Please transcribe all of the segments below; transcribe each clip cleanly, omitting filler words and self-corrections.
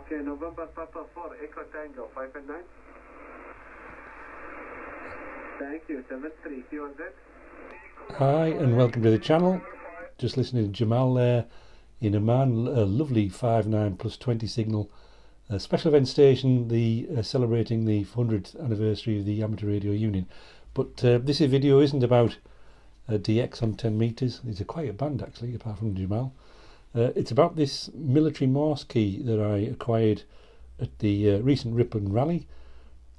Okay, November Papa 4, Echo Tango, 5 and 9. Thank you, 7-3, Q1Z. Hi and welcome to the channel. Just listening to Jamal there in Oman, a lovely 5.9 plus 20 signal special event station, celebrating the 100th anniversary of the Amateur Radio Union. But this video isn't about DX on 10 metres. It's a quiet band actually, apart from Jamal. It's about this military Morse key that I acquired at the recent Ripon Rally.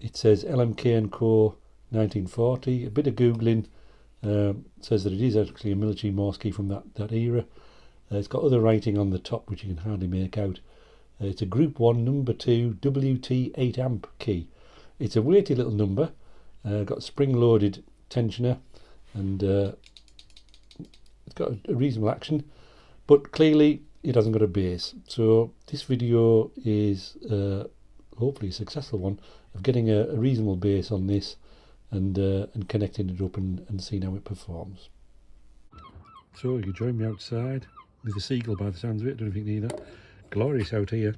It says LMK Co 1940. A bit of googling says that it is actually a military Morse key from that era. It's got other writing on the top which you can hardly make out. It's a Group 1 number 2 WT 8 amp key. It's a weighty little number. Got a spring-loaded tensioner, and it's got a reasonable action, but clearly it hasn't got a base. So this video is hopefully a successful one of getting a reasonable base on this and connecting it up and seeing how it performs. So you can join me outside with the seagull by the sounds of it. Don't know if you can hear that. Glorious out here.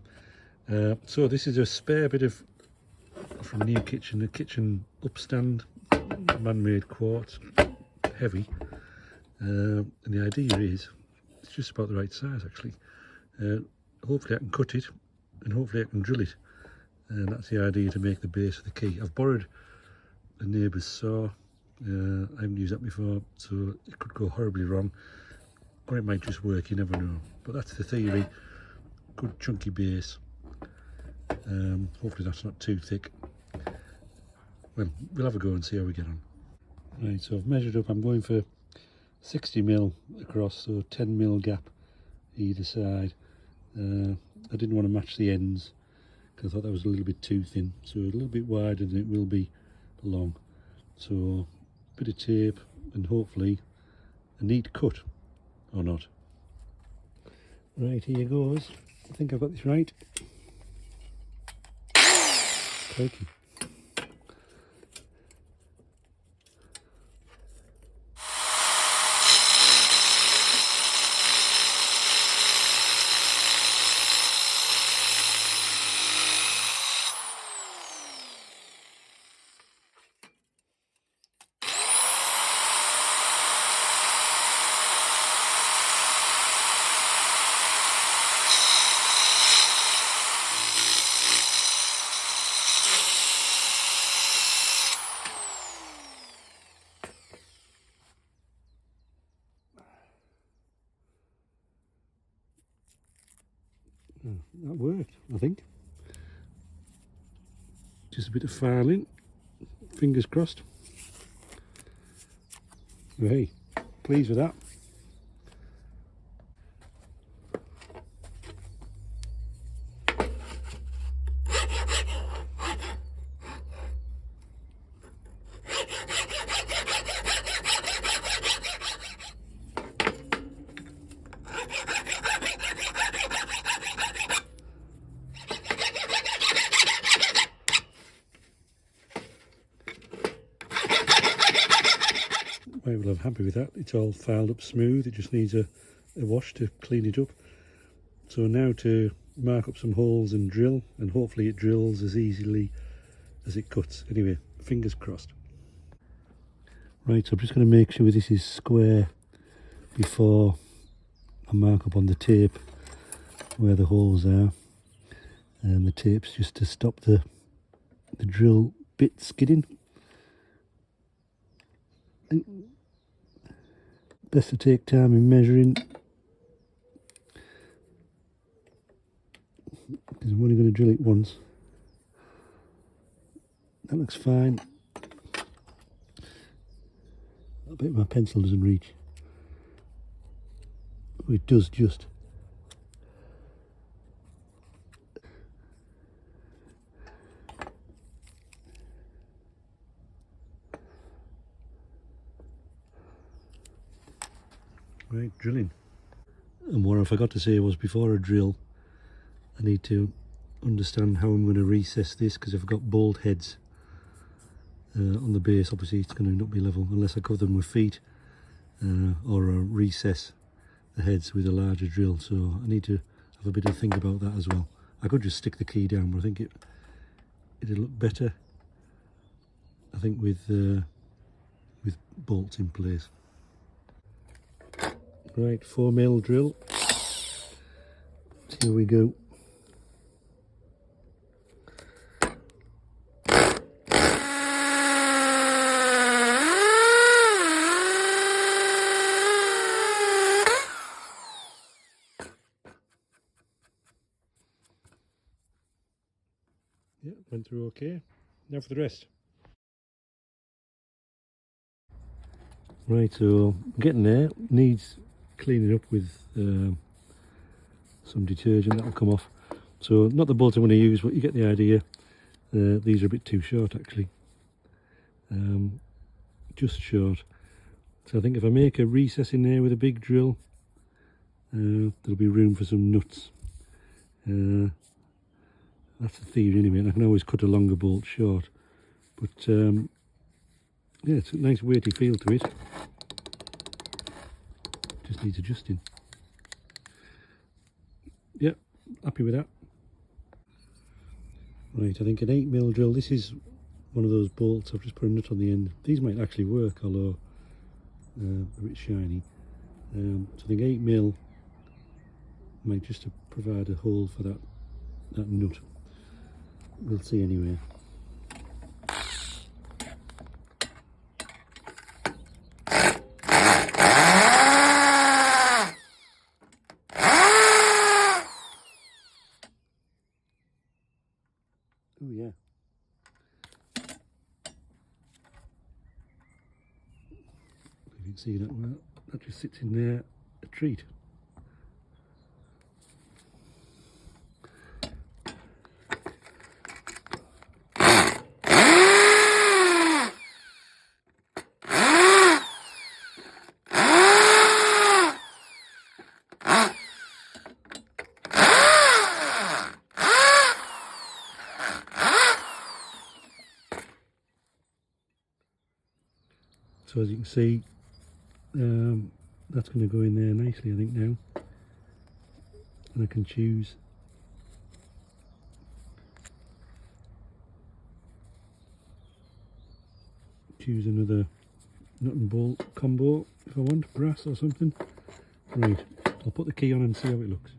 So this is a spare bit of from a new kitchen, a kitchen upstand, man-made quartz, heavy, and the idea is it's just about the right size actually. Hopefully I can cut it and hopefully I can drill it, and that's the idea, to make the base of the key. I've borrowed a neighbour's saw. I haven't used that before, so it could go horribly wrong, or it might just work, you never know. But that's the theory. Good chunky base. Hopefully that's not too thick. Well, we'll have a go and see how we get on. Right, so I've measured up. I'm going for 60mm across, so 10mm gap either side. I didn't want to match the ends because I thought that was a little bit too thin, so a little bit wider than it will be long. So a bit of tape and hopefully a neat cut, or not. Right, here goes. I think I've got this right. Crikey. That worked, I think. Just a bit of filing, fingers crossed. Hey, pleased with that. Right, well, I'm happy with that. It's all filed up smooth. It just needs a wash to clean it up. So now to mark up some holes and drill, and hopefully it drills as easily as it cuts. Anyway, fingers crossed. Right, so I'm just going to make sure this is square before I mark up on the tape where the holes are. And the tape's just to stop the drill bit skidding. Best to take time in measuring, because I'm only going to drill it once. That looks fine. I bet my pencil doesn't reach. Oh, it does just. Right, drilling. And what I forgot to say was, before I drill, I need to understand how I'm going to recess this, because I've got bolt heads on the base. Obviously it's going to not be level unless I cover them with feet or recess the heads with a larger drill, so I need to have a bit of think about that as well. I could just stick the key down, but I think it'll look better, I think, with bolts in place. Right, 4mm drill. Here we go. Yeah, went through okay. Now for the rest. Right, so getting there. Needs cleaning up with some detergent. That'll come off. So not the bolt I'm going to use, but you get the idea. These are a bit too short actually. Just short. So I think if I make a recess in there with a big drill, there'll be room for some nuts. That's the theory anyway, and I can always cut a longer bolt short. But yeah, it's a nice weighty feel to it. Just needs adjusting. Yep, happy with that. Right, I think an 8mm drill. This is one of those bolts. I've just put a nut on the end. These might actually work, although a bit shiny. So I think 8mm might just provide a hole for that nut. We'll see anyway. Oh yeah. If you can see that well, that just sits in there, a treat. So as you can see, that's going to go in there nicely, I think now. And I can choose another nut and bolt combo if I want, brass or something. Right, I'll put the key on and see how it looks.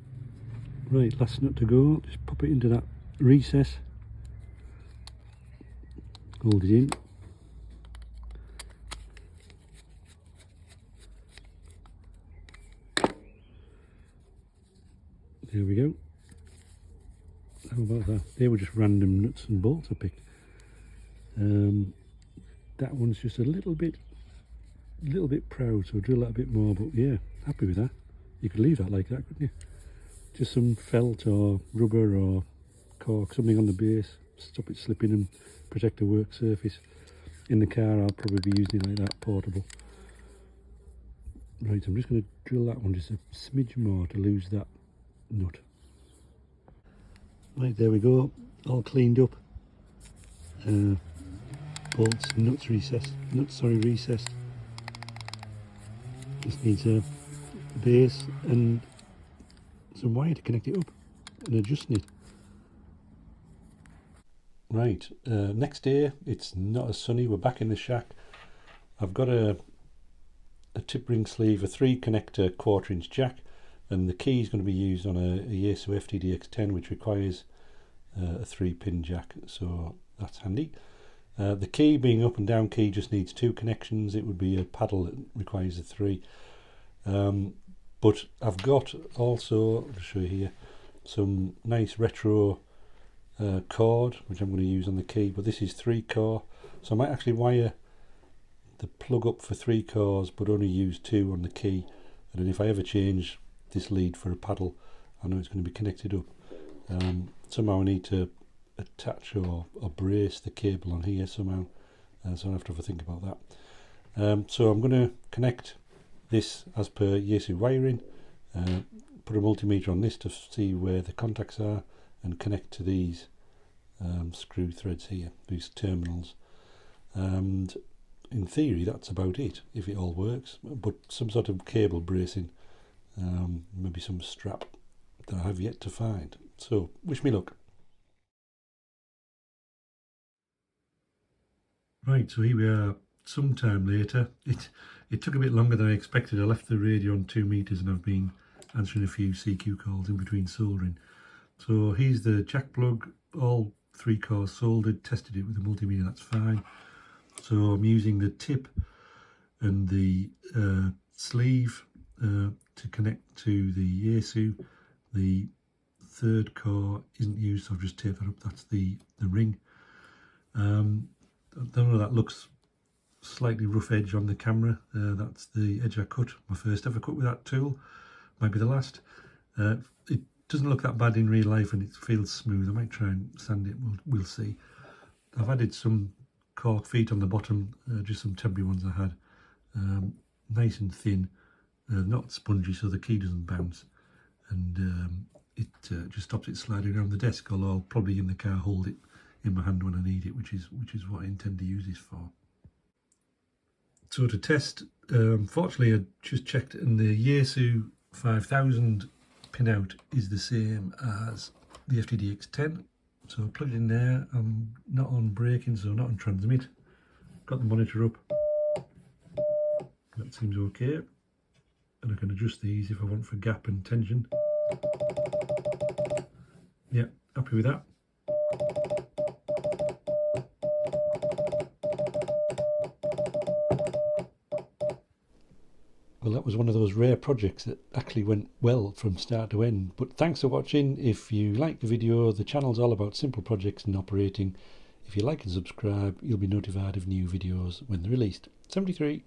Right, last nut to go. Just pop it into that recess. Hold it in. There we go. How about that? They were just random nuts and bolts I picked. That one's just a little bit proud, so drill that a bit more, but yeah, happy with that. You could leave that like that, couldn't you? Just some felt or rubber or cork, something on the base, stop it slipping and protect the work surface. In the car I'll probably be using it like that, portable. Right, I'm just going to drill that one just a smidge more to lose that nut. Right, there we go, all cleaned up. Bolts, nuts recessed. Just needs a base and some wire to connect it up and adjusting it. Right, next day, it's not as sunny, we're back in the shack. I've got a tip ring sleeve, a 3 connector 1/4" jack, and the key is going to be used on a Yaesu FTDX10, which requires a 3-pin jack, so that's handy. The key, being up and down key, just needs 2 connections. It would be a paddle that requires a 3. But I've got also, I'll show you here, some nice retro cord which I'm going to use on the key, but this is 3-core, so I might actually wire the plug up for 3 cores but only use 2 on the key, and then if I ever change this lead for a paddle, I know it's going to be connected up. Somehow I need to attach or brace the cable on here somehow, so I'll have to have a think about that. So I'm going to connect this as per Yaesu wiring, put a multimeter on this to see where the contacts are, and connect to these screw threads here, these terminals, and in theory that's about it if it all works, but some sort of cable bracing, maybe some strap that I have yet to find, So wish me luck. Right, so here we are some time later. It took a bit longer than I expected. I left the radio on 2 meters and I've been answering a few CQ calls in between soldering. So here's the jack plug, all 3 cores soldered, tested it with a multimeter, that's fine. So I'm using the tip and the sleeve to connect to the ESU. The 3rd core isn't used, so I've just taped that up, that's the ring. I don't know, that looks slightly rough edge on the camera. That's the edge I cut, my first ever cut with that tool, might be the last. It doesn't look that bad in real life and it feels smooth. I might try and sand it, we'll see. I've added some cork feet on the bottom, just some temporary ones I had. Nice and thin, not spongy so the key doesn't bounce, and it just stops it sliding around the desk, although I'll probably in the car hold it in my hand when I need it, which is what I intend to use this for. So to test, fortunately I just checked and the Yaesu 5000 pinout is the same as the FTDX10. So I plugged it in there. I'm not on braking, so not on transmit. Got the monitor up. That seems okay. And I can adjust these if I want for gap and tension. Yeah, happy with that. Well, that was one of those rare projects that actually went well from start to end. But thanks for watching. If you like the video, the channel's all about simple projects and operating. If you like and subscribe, you'll be notified of new videos when they're released. 73.